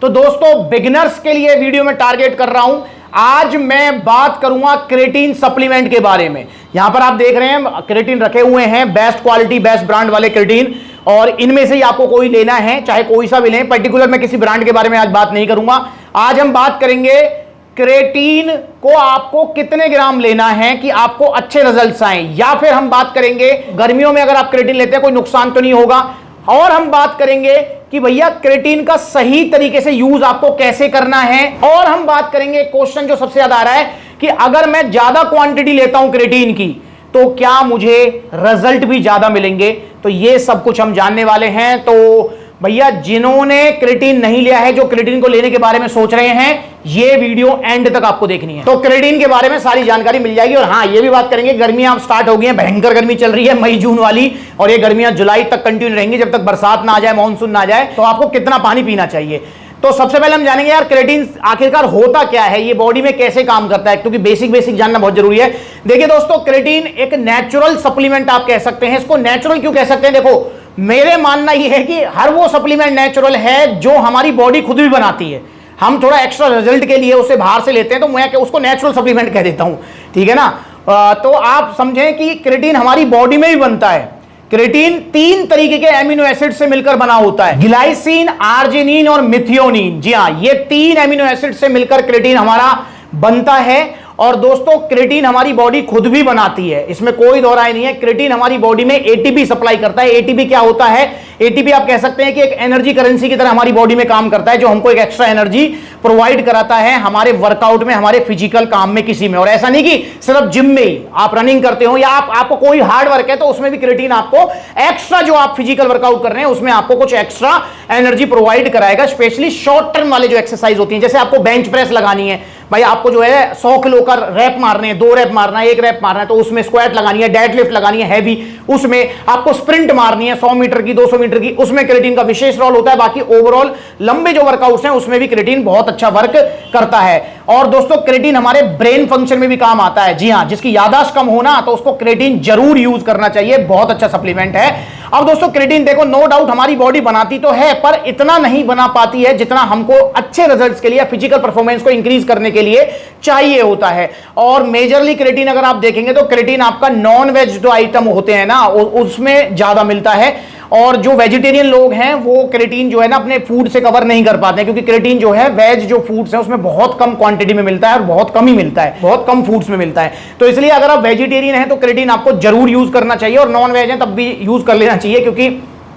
तो दोस्तों बिगिनर्स के लिए वीडियो में टारगेट कर रहा हूं। आज मैं बात करूंगा क्रेटीन सप्लीमेंट के बारे में। यहां पर आप देख रहे हैं क्रेटीन रखे हुए हैं, बेस्ट क्वालिटी बेस्ट ब्रांड वाले क्रेटीन, और इनमें से ही आपको कोई लेना है, चाहे कोई सा भी लें। पर्टिकुलर मैं किसी ब्रांड के बारे में आज बात नहीं करूंगा। आज हम बात करेंगे क्रेटीन को आपको कितने ग्राम लेना है कि आपको अच्छे रिजल्ट्स आए, या फिर हम बात करेंगे गर्मियों में अगर आप क्रेटीन लेते हैं कोई नुकसान तो नहीं होगा, और हम बात करेंगे कि भैया क्रेटीन का सही तरीके से यूज आपको कैसे करना है, और हम बात करेंगे क्वेश्चन जो सबसे ज्यादा आ रहा है कि अगर मैं ज्यादा क्वांटिटी लेता हूं क्रेटीन की तो क्या मुझे रिजल्ट भी ज्यादा मिलेंगे। तो ये सब कुछ हम जानने वाले हैं। तो भैया जिन्होंने क्रेटीन नहीं लिया है, जो क्रेटीन को लेने के बारे में सोच रहे हैं, ये वीडियो एंड तक आपको देखनी है। तो क्रेटीन के बारे में सारी जानकारी मिल जाएगी। और हाँ, ये भी बात करेंगे, गर्मियां अब स्टार्ट हो गई हैं, भयंकर गर्मी चल रही है मई जून वाली, और ये गर्मियां जुलाई तक कंटिन्यू रहेंगी जब तक बरसात ना आ जाए, मानसून ना आ जाए। तो आपको कितना पानी पीना चाहिए। तो सबसे पहले हम जानेंगे यार क्रेटीन आखिरकार होता क्या है, ये बॉडी में कैसे काम करता है, क्योंकि बेसिक जानना बहुत जरूरी है। देखिए दोस्तों, क्रेटीन एक नेचुरल सप्लीमेंट आप कह सकते हैं। इसको नेचुरल क्यों कह सकते हैं? देखो, मेरे मानना यह है कि हर वो सप्लीमेंट नेचुरल है जो हमारी बॉडी खुद भी बनाती है। हम थोड़ा एक्स्ट्रा रिजल्ट के लिए उसे बाहर से लेते हैं, तो मैं उसको नेचुरल सप्लीमेंट कह देता हूं, ठीक है ना। तो आप समझें कि क्रेटीन हमारी बॉडी में ही बनता है। क्रेटीन 3 तरीके के एमिनो एसिड से मिलकर बना होता है, ग्लाइसिन, आर्जिनिन और मिथियोनिन। जी हां, ये 3 एमिनो एसिड से मिलकर क्रेटीन हमारा बनता है। और दोस्तों क्रेटीन हमारी बॉडी खुद भी बनाती है, इसमें कोई दो राय नहीं है। क्रेटीन हमारी बॉडी में एटीपी सप्लाई करता है। एटीपी क्या होता है? एटीपी आप कह सकते हैं कि एक एनर्जी करेंसी की तरह हमारी बॉडी में काम करता है, जो हमको एक एक्स्ट्रा एनर्जी प्रोवाइड कराता है हमारे वर्कआउट में, हमारे फिजिकल काम में, किसी में। और ऐसा नहीं कि सिर्फ जिम में ही आप रनिंग करते हो या आपको कोई हार्ड वर्क है तो उसमें भी क्रेटीन आपको एक्स्ट्रा, जो आप फिजिकल वर्कआउट कर रहे हैं उसमें आपको कुछ एक्स्ट्रा एनर्जी प्रोवाइड कराएगा। स्पेशली शॉर्ट टर्म वाले जो एक्सरसाइज होती है, जैसे आपको बेंच प्रेस लगानी है भाई, आपको जो है 100 किलो का रैप मारने हैं, 2 रैप मारना है, 1 रैप मारना है, तो उसमें स्क्वाट लगानी है, डेडलिफ्ट लगानी है हैवी, उसमें आपको स्प्रिंट मारनी है 100 मीटर की, 200 मीटर की, उसमें क्रेटीन का विशेष रोल होता है। बाकी ओवरऑल लंबे जो वर्कआउट्स हैं उसमें भी क्रेटीन बहुत अच्छा वर्क करता है। और दोस्तों क्रेटीन हमारे ब्रेन फंक्शन में भी काम आता है। जी हां, जिसकी याददाश्त कम होना, तो उसको क्रेटीन जरूर यूज करना चाहिए, बहुत अच्छा सप्लीमेंट है। अब दोस्तों क्रेटीन देखो, नो डाउट हमारी बॉडी बनाती तो है, पर इतना नहीं बना पाती है जितना हमको अच्छे रिजल्ट्स के लिए, फिजिकल परफॉर्मेंस को इंक्रीज करने के लिए चाहिए होता है। और मेजरली क्रेटीन अगर आप देखेंगे तो क्रेटीन आपका नॉन वेज जो आइटम होते हैं ना, उसमें ज्यादा मिलता है। और जो वेजिटेरियन लोग हैं वो क्रेटीन जो है ना अपने फूड से कवर नहीं कर पाते हैं, क्योंकि क्रेटीन जो है वेज जो फूड्स हैं उसमें बहुत कम क्वांटिटी में मिलता है और बहुत कम ही मिलता है, बहुत कम फूड्स में मिलता है। तो इसलिए अगर आप वेजिटेरियन हैं तो क्रेटीन आपको जरूर यूज करना चाहिए, और नॉन वेज है तब भी यूज कर लेना चाहिए, क्योंकि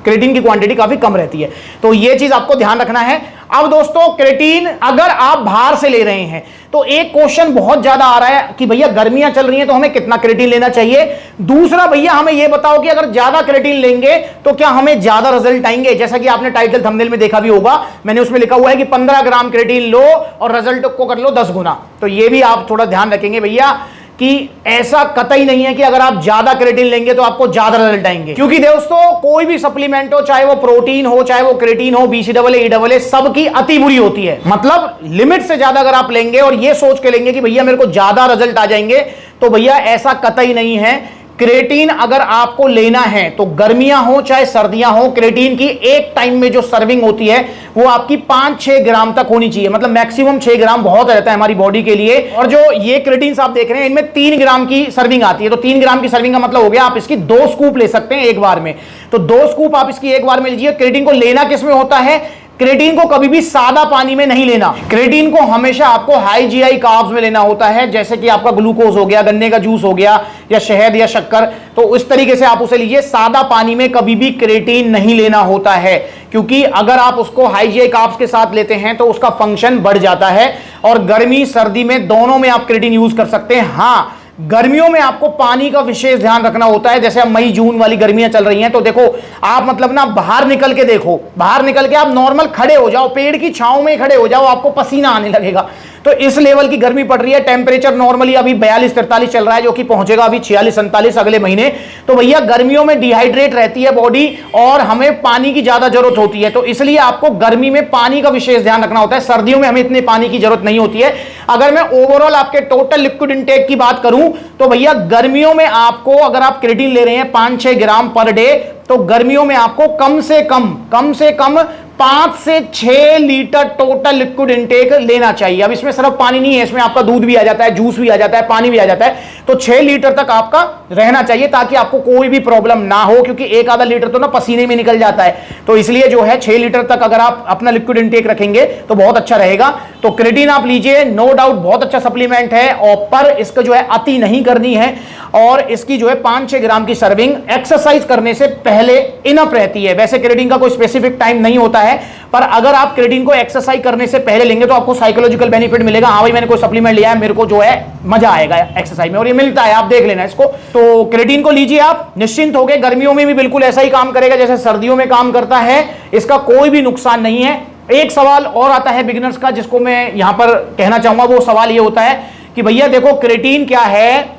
क्रेटीन की क्वांटिटी काफी कम रहती है। तो ये चीज आपको ध्यान रखना है। अब दोस्तों क्रेटीन अगर आप बाहर से ले रहे हैं तो एक क्वेश्चन बहुत ज्यादा आ रहा है कि भैया गर्मियां चल रही हैं तो हमें कितना क्रेटीन लेना चाहिए। दूसरा, भैया हमें यह बताओ कि अगर ज्यादा क्रेटीन लेंगे तो क्या हमें ज्यादा रिजल्ट आएंगे। जैसा कि आपने टाइटल थंबनेल में देखा भी होगा, मैंने उसमें लिखा हुआ है कि 15 ग्राम क्रेटीन लो और रिजल्ट को कर लो 10 गुना। तो यह भी आप थोड़ा ध्यान रखेंगे भैया कि ऐसा कतई नहीं है कि अगर आप ज्यादा क्रेटीन लेंगे तो आपको ज्यादा रिजल्ट आएंगे। क्योंकि दोस्तों कोई भी सप्लीमेंट हो, चाहे वो प्रोटीन हो, चाहे वो क्रेटीन हो, BCAA, EAA, सबकी अति बुरी होती है। मतलब लिमिट से ज्यादा अगर आप लेंगे और ये सोच के लेंगे कि भैया मेरे को ज्यादा रिजल्ट आ जाएंगे, तो भैया ऐसा कतई नहीं है। क्रेटीन अगर आपको लेना है तो गर्मियां हो चाहे सर्दियां हो, क्रेटीन की एक टाइम में जो सर्विंग होती है वो आपकी 5-6 ग्राम तक होनी चाहिए। मतलब मैक्सिमम 6 ग्राम बहुत रहता है हमारी बॉडी के लिए। और जो ये क्रेटीन आप देख रहे हैं इनमें 3 ग्राम की सर्विंग आती है। तो 3 ग्राम की सर्विंग का मतलब हो गया आप इसकी 2 स्कूप ले सकते हैं एक बार में। तो 2 स्कूप आप इसकी एक बार में लीजिए। क्रेटीन को लेना किस में होता है? क्रेटीन को कभी भी सादा पानी में नहीं लेना। क्रेटीन को हमेशा आपको हाई जीआई कार्ब्स में लेना होता है, जैसे कि आपका ग्लूकोज हो गया, गन्ने का जूस हो गया, या शहद या शक्कर। तो इस तरीके से आप उसे लीजिए। सादा पानी में कभी भी क्रेटीन नहीं लेना होता है, क्योंकि अगर आप उसको हाई जीआई कार्ब्स के साथ लेते हैं तो उसका फंक्शन बढ़ जाता है। और गर्मी सर्दी में दोनों में आप क्रेटीन यूज कर सकते हैं। हाँ, गर्मियों में आपको पानी का विशेष ध्यान रखना होता है। जैसे अब मई जून वाली गर्मियां चल रही हैं, तो देखो आप मतलब ना बाहर निकल के देखो, बाहर निकल के आप नॉर्मल खड़े हो जाओ, पेड़ की छांव में खड़े हो जाओ, आपको पसीना आने लगेगा। तो इस लेवल की गर्मी पड़ रही है। टेम्परेचर नॉर्मली अभी 42-43 चल रहा है, जो कि पहुंचेगा अभी 46-47 अगले महीने। तो भैया गर्मियों में डिहाइड्रेट रहती है बॉडी और हमें पानी की ज्यादा जरूरत होती है। तो इसलिए आपको गर्मी में पानी का विशेष ध्यान रखना होता है। सर्दियों में हमें इतने पानी की जरूरत नहीं होती है। अगर मैं ओवरऑल आपके टोटल लिक्विड इंटेक की बात करूं तो भैया गर्मियों में आपको, अगर आप क्रेटीन ले रहे हैं 5-6 ग्राम पर डे, तो गर्मियों में आपको कम से कम 5 से 6 लीटर टोटल लिक्विड इनटेक लेना चाहिए। अब इसमें सिर्फ पानी नहीं है, इसमें आपका दूध भी आ जाता है, जूस भी आ जाता है, पानी भी आ जाता है। तो 6 लीटर तक आपका रहना चाहिए ताकि आपको कोई भी प्रॉब्लम ना हो, क्योंकि एक आधा लीटर तो ना पसीने में निकल जाता है। तो इसलिए जो है 6 लीटर तक अगर आप अपना लिक्विड इनटेक रखेंगे तो बहुत अच्छा रहेगा। तो क्रेटीन आप लीजिए, नो डाउट बहुत अच्छा सप्लीमेंट है, और पर इसका जो है अति नहीं करनी है, और इसकी जो है 5-6 ग्राम की सर्विंग एक्सरसाइज करने से पहले इनफ रहती है। वैसे क्रेटीन का कोई स्पेसिफिक टाइम नहीं होता है, पर अगर आप क्रेटीन को एक्सरसाइज करने से पहले लेंगे तो आपको साइकोलॉजिकल बेनिफिट मिलेगा। हाँ भाई मैंने कोई सप्लीमेंट लिया है, मेरे को जो है मजा आएगा एक्सरसाइज में, और ये मिलता है, आप देख लेना इसको। तो क्रेटीन को लीजिए, आप निश्चिंत हो गए। गर्मियों में भी बिल्कुल ऐसा ही काम करेगा जैसे सर्दियों में काम करता है, इसका कोई भी नुकसान नहीं है। एक सवाल और आता है बिगिनर्स का, जिसको मैं यहां पर कहना चाहूंगा। वो सवाल ये होता है कि भैया देखो क्रेटीन क्या है,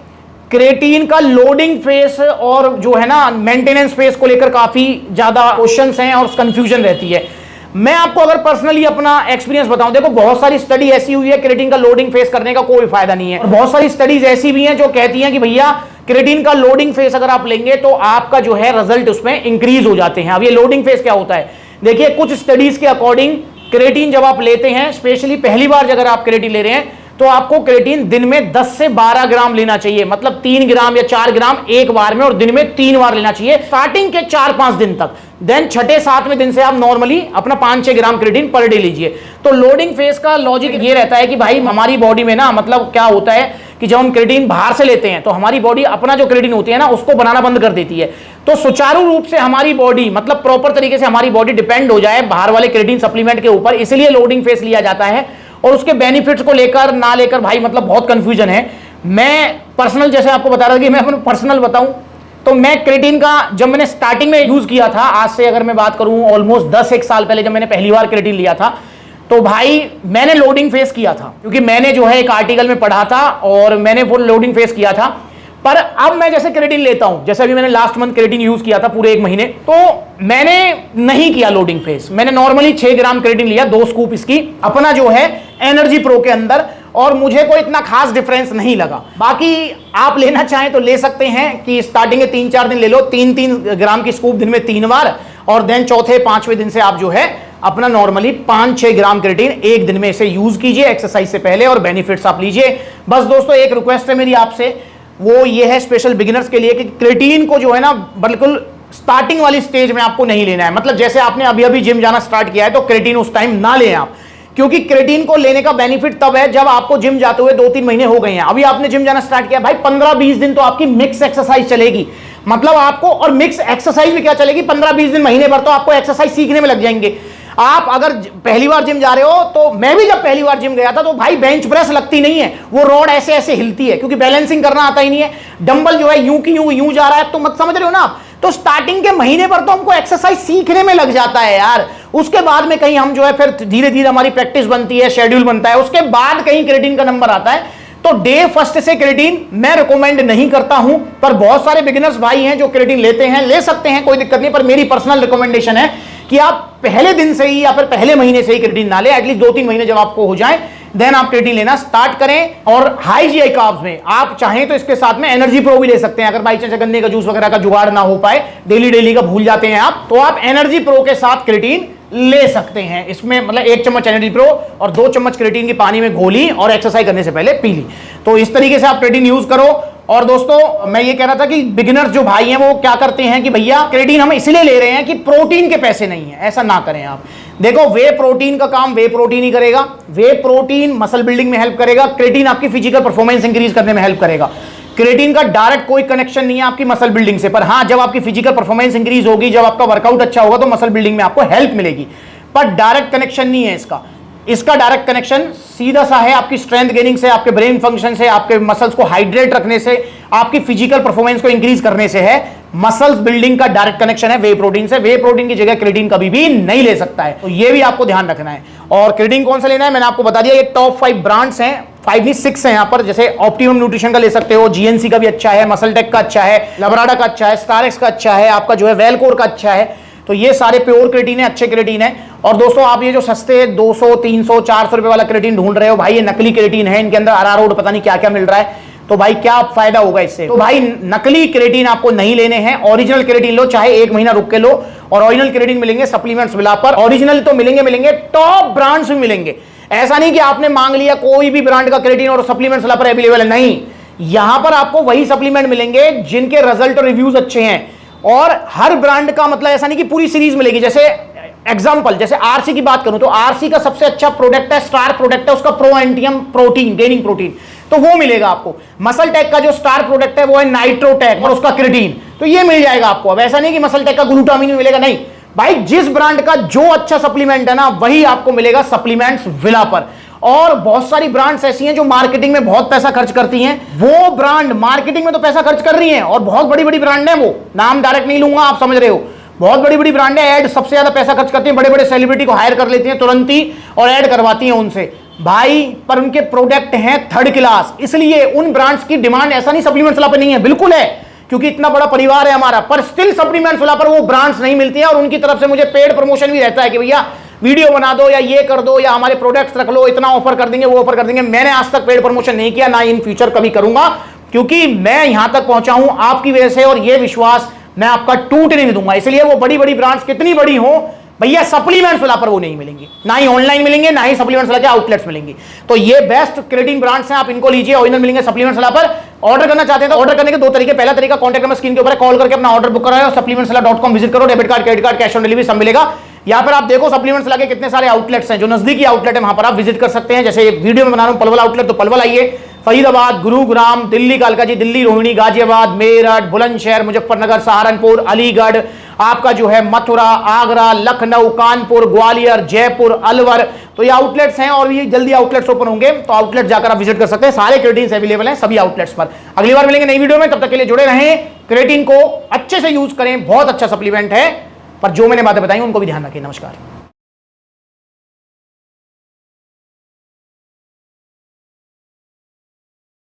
क्रेटीन का लोडिंग फेस और जो है ना मेंटेनेंस फेस को लेकर काफी ज्यादा क्वेश्चंस हैं और कंफ्यूजन रहती है। मैं आपको अगर पर्सनली अपना एक्सपीरियंस बताऊं, देखो बहुत सारी स्टडी ऐसी हुई है क्रेटीन का लोडिंग फेस करने का कोई फायदा नहीं है, और बहुत सारी स्टडीज ऐसी भी हैं जो कहती हैं कि भैया क्रेटीन का लोडिंग फेस अगर आप लेंगे तो आपका जो है रिजल्ट उसमें इंक्रीज हो जाते हैं। अब ये लोडिंग फेस क्या होता है, देखिए कुछ स्टडीज के अकॉर्डिंग क्रेटीन जब आप लेते हैं, स्पेशली पहली बार अगर आप क्रेटीन ले रहे हैं, तो आपको क्रेटीन दिन में 10 से 12 ग्राम लेना चाहिए, मतलब 3 ग्राम या 4 ग्राम एक बार में, और दिन में 3 बार लेना चाहिए स्टार्टिंग के 4-5 दिन तक। देन छठे 7वें दिन से आप नॉर्मली अपना 5-6 ग्राम क्रेटीन पर डे लीजिए। तो लोडिंग फेज का लॉजिक ये रहता है कि भाई हमारी बॉडी में ना, मतलब क्या होता है कि जब हम क्रेटीन बाहर से लेते हैं तो हमारी बॉडी अपना जो क्रेटीन होती है ना उसको बनाना बंद कर देती है। तो सुचारू रूप से हमारी बॉडी, मतलब प्रॉपर तरीके से हमारी बॉडी डिपेंड हो जाए बाहर वाले क्रेटीन सप्लीमेंट के ऊपर, इसलिए लोडिंग फेज लिया जाता है। और उसके बेनिफिट्स को लेकर ना लेकर भाई मतलब बहुत कंफ्यूजन है। मैं पर्सनल जैसे आपको बता रहा था कि मैं अपना पर्सनल बताऊं, तो मैं क्रेटीन का जब मैंने स्टार्टिंग में यूज किया था, आज से अगर मैं बात करूं ऑलमोस्ट 10-1 साल पहले जब मैंने पहली बार क्रेटीन लिया था, तो भाई मैंने लोडिंग फेस किया था, क्योंकि मैंने जो है एक आर्टिकल में पढ़ा था और मैंने वो लोडिंग फेस किया था। पर अब मैं जैसे क्रेटीन लेता हूं, जैसे अभी मैंने लास्ट मंथ क्रेटीन यूज किया था पूरे 1 महीने, तो मैंने नहीं किया लोडिंग फेस। मैंने नॉर्मली 6 ग्राम क्रेटीन लिया, 2 स्कूप इसकी अपना जो है एनर्जी प्रो के अंदर, और मुझे कोई इतना खास डिफरेंस नहीं लगा। बाकी आप लेना चाहें तो ले सकते हैं कि स्टार्टिंग के 3-4 दिन ले लो, 3-3 ग्राम की स्कूप दिन में 3 बार, और देन चौथे 5वें दिन से आप जो है अपना नॉर्मली 5-6 ग्राम क्रेटीन एक दिन में इसे यूज कीजिए एक्सरसाइज से पहले, और बेनिफिट्स आप लीजिए। बस दोस्तों एक रिक्वेस्ट है मेरी आपसे, वो ये है स्पेशल बिगिनर्स के लिए कि क्रेटीन को जो है ना बिल्कुल स्टार्टिंग वाली स्टेज में आपको नहीं लेना है। मतलब जैसे आपने अभी अभी जिम जाना स्टार्ट किया है तो क्रेटीन उस टाइम ना लें आप, क्योंकि क्रेटीन को लेने का बेनिफिट तब है जब आपको जिम जाते हुए 2-3 महीने हो गए हैं। अभी आपने जिम जाना स्टार्ट किया भाई, 15-20 दिन तो आपकी मिक्स एक्सरसाइज चलेगी, मतलब आपको, और मिक्स एक्सरसाइज भी क्या चलेगी 15-20 दिन, महीने भर तो आपको एक्सरसाइज सीखने में लग जाएंगे। आप अगर पहली बार जिम जा रहे हो, तो मैं भी जब पहली बार जिम गया था तो भाई बेंच प्रेस लगती नहीं है, वो रॉड ऐसे ऐसे हिलती है, क्योंकि बैलेंसिंग करना आता ही नहीं है। डंबल जो है यूं की यूं जा रहा है, तो मत समझ रहे हो ना आप। तो स्टार्टिंग के महीने पर तो हमको एक्सरसाइज सीखने में लग जाता है यार, उसके बाद में कहीं हम जो है फिर धीरे धीरे हमारी प्रैक्टिस बनती है, शेड्यूल बनता है, उसके बाद कहीं क्रेटीन का नंबर आता है। तो डे फर्स्ट से क्रेटीन मैं रिकमेंड नहीं करता हूं, पर बहुत सारे बिगिनर्स भाई हैं जो क्रेटीन लेते हैं, ले सकते हैं, कोई दिक्कत नहीं। पर मेरी पर्सनल रिकमेंडेशन है कि आप पहले दिन से ही या फिर पहले महीने से ही क्रेटीन ना ले, एटलीस्ट 2-3 महीने जब आपको हो जाए देन आप क्रेटीन लेना स्टार्ट करें। और हाई जीआई कार्ब्स में आप चाहें तो इसके साथ में एनर्जी प्रो भी ले सकते हैं, अगर बाई चांस गन्ने का जूस वगैरह का जुगाड़ ना हो पाए, डेली का भूल जाते हैं आप, तो आप एनर्जी प्रो के साथ क्रेटीन ले सकते हैं। इसमें मतलब 1 चम्मच एनर्जी प्रो और 2 चम्मच क्रेटीन की पानी में घोली और एक्सरसाइज करने से पहले पी ली। तो इस तरीके से आप क्रेटीन यूज करो। और दोस्तों मैं ये कह रहा था कि बिगिनर्स जो भाई हैं वो क्या करते हैं कि भैया क्रेटीन हम इसलिए ले रहे हैं कि प्रोटीन के पैसे नहीं है, ऐसा ना करें आप। देखो वे प्रोटीन का काम वे प्रोटीन ही करेगा, वे प्रोटीन मसल बिल्डिंग में हेल्प करेगा, क्रेटीन आपकी फिजिकल परफॉर्मेंस इंक्रीज करने में हेल्प करेगा। क्रेटीन का डायरेक्ट कोई कनेक्शन नहीं है आपकी मसल बिल्डिंग से, पर हाँ जब आपकी फिजिकल परफॉर्मेंस इंक्रीज होगी, जब आपका वर्कआउट अच्छा होगा तो मसल बिल्डिंग में आपको हेल्प मिलेगी, पर डायरेक्ट कनेक्शन नहीं है इसका। इसका डायरेक्ट कनेक्शन सीधा सा है आपकी स्ट्रेंथ गेनिंग से, आपके ब्रेन फंक्शन से, आपके मसल्स को हाइड्रेट रखने से, आपकी फिजिकल परफॉर्मेंस को इंक्रीज करने से है। मसल्स बिल्डिंग का डायरेक्ट कनेक्शन है वे प्रोटीन से। वे प्रोटीन की जगह क्रेटीन कभी भी नहीं ले सकता है, तो ये भी आपको ध्यान रखना है। और क्रेटीन कौन सा लेना है मैंने आपको बता दिया, ये टॉप 5 ब्रांड्स हैं, 5 नहीं 6 है यहाँ पर। जैसे ऑप्टिमम न्यूट्रिशन का ले सकते हो, जीएनसी का भी अच्छा है, मसल टेक का अच्छा है, लबराडा का अच्छा है, स्टारएक्स का अच्छा है, आपका जो है वेलकोर का अच्छा है। तो ये सारे प्योर क्रेटीन है, अच्छे क्रेटीन है। और दोस्तों आप ये जो सस्ते 200, 300, 400 रुपए वाला क्रेटीन ढूंढ रहे हो भाई, ये नकली क्रेटीन है, इनके अंदर अरारोट पता नहीं क्या क्या मिल रहा है। तो भाई क्या फायदा होगा इससे? तो भाई नकली क्रेटीन आपको नहीं लेने हैं, ओरिजिनल क्रेटीन लो, चाहे 1 महीना रुक के लो। और ओरिजिनल क्रेटीन मिलेंगे सप्लीमेंट्स विला पर, ओरिजिनल तो मिलेंगे, टॉप ब्रांड्स भी मिलेंगे। ऐसा नहीं कि आपने मांग लिया कोई भी ब्रांड का क्रेटीन और सप्लीमेंट्स विला पर अवेलेबल है, नहीं। यहां पर आपको वही सप्लीमेंट मिलेंगे जिनके रिजल्ट और रिव्यूज अच्छे हैं। और हर ब्रांड का मतलब ऐसा नहीं कि पूरी सीरीज मिलेगी। जैसे एग्जांपल, जैसे आरसी की बात करूं तो आरसी का सबसे अच्छा प्रोडक्ट है, स्टार प्रोडक्ट है उसका प्रो एंटियम प्रोटीन, गेनिंग प्रोटीन, तो वो मिलेगा आपको। मसल टेक का जो स्टार प्रोडक्ट है वो है नाइट्रोटेक और उसका क्रेटीन, तो ये मिल जाएगा आपको। अब ऐसा नहीं कि मसल टेक का ग्लूटामिन मिलेगा, नहीं भाई, जिस ब्रांड का जो अच्छा सप्लीमेंट है ना वही आपको मिलेगा सप्लीमेंट्स विला पर। और बहुत सारी ब्रांड्स ऐसी हैं जो मार्केटिंग में बहुत पैसा खर्च करती हैं, वो ब्रांड मार्केटिंग में तो पैसा खर्च कर रही हैं और बहुत बड़ी बड़ी ब्रांड है, वो नाम डायरेक्ट नहीं लूंगा, आप समझ रहे हो, बहुत बड़ी बड़ी ब्रांड है, ऐड सबसे ज्यादा पैसा खर्च करती हैं, बड़े बड़े सेलिब्रिटी को हायर कर लेती हैं तुरंत ही और ऐड करवाती हैं उनसे भाई, पर उनके प्रोडक्ट हैं थर्ड क्लास। इसलिए उन ब्रांड्स की डिमांड ऐसा नहीं सप्लीमेंट्स वाला पे नहीं है, बिल्कुल है, क्योंकि इतना बड़ा परिवार है हमारा, पर स्टिल सप्लीमेंट्स वाला पर वो ब्रांड्स नहीं मिलती है। और उनकी तरफ से मुझे पेड प्रमोशन भी रहता है कि भैया वीडियो बना दो या ये कर दो या हमारे प्रोडक्ट्स रख लो, इतना ऑफर कर देंगे, वो ऑफर कर देंगे। मैंने आज तक पेड प्रमोशन नहीं किया, ना इन फ्यूचर कभी करूंगा, क्योंकि मैं यहां तक पहुंचा हूं आपकी वजह से, और ये विश्वास मैं आपका टूटने नहीं दूंगा। इसलिए वो बड़ी बड़ी ब्रांड्स कितनी बड़ी हो भैया, सप्लीमेंट्स वाला पर वो नहीं मिलेंगे, ना ही ऑनलाइन मिलेंगे, ना ही सप्लीमेंट्स वाला के आउटलेट्स मिलेंगे। तो ये बेस्ट क्रेटीन ब्रांड्स हैं, आप इनको लीजिए, ओरिजिनल मिलेंगे सप्लीमेंट्स वाला पर। ऑर्डर करना चाहते हैं तो ऑर्डर करने के 2 तरीके, पहला तरीका कॉन्टैक्ट नंबर स्क्रीन के ऊपर है, कॉल करके अपना ऑर्डर बुक कराओ, supplementswala.com विजिट करो, debit card, credit card, cash on delivery सब मिलेगा। यहाँ पर आप देखो सप्लीमेंट्स लगे कितने सारे आउटलेट्स हैं, जो नजदीकी आउटलेट है वहां पर आप विजिट कर सकते हैं। जैसे वीडियो में बना रहा हूं पलवल आउटलेट, तो पलवल आइए, फरीदाबाद, गुरुग्राम, दिल्ली कालकाजी, दिल्ली रोहिणी, गाजियाबाद, मेरठ, बुलंदशहर, मुजफ्फरनगर, सहारनपुर, अलीगढ़, आपका जो है मथुरा, आगरा, लखनऊ, कानपुर, ग्वालियर, जयपुर, अलवर, तो ये आउटलेट्स हैं और ये जल्दी आउटलेट्स ओपन होंगे, तो आउटलेट जाकर आप विजिट कर सकते हैं। सारे क्रेटीन्स अवेलेबल हैं सभी आउटलेट्स पर। अगली बार मिलेंगे नई वीडियो में, तब तक के लिए जुड़े रहें। क्रेटीन को अच्छे से यूज करें, बहुत अच्छा सप्लीमेंट है, पर जो मैंने बातें बताई उनको भी ध्यान रखें। नमस्कार।